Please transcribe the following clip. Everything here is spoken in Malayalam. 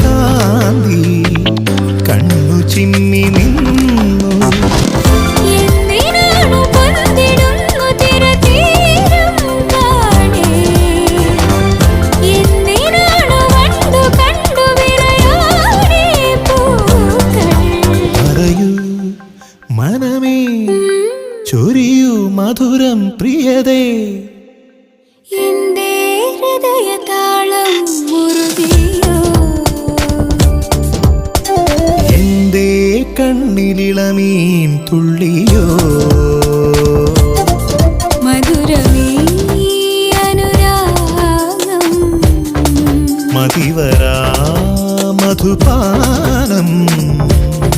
കാന്തി കണ്ണു ചിമ്മി നിന്നു. പറയൂ മനമേ, ചൊരിയൂ മധുരം പ്രിയതേ. എന്റെ ഹൃദയതാളം മുറുകിയോ, എന്റെ കണ്ണിലിളമീൻ തുള്ളി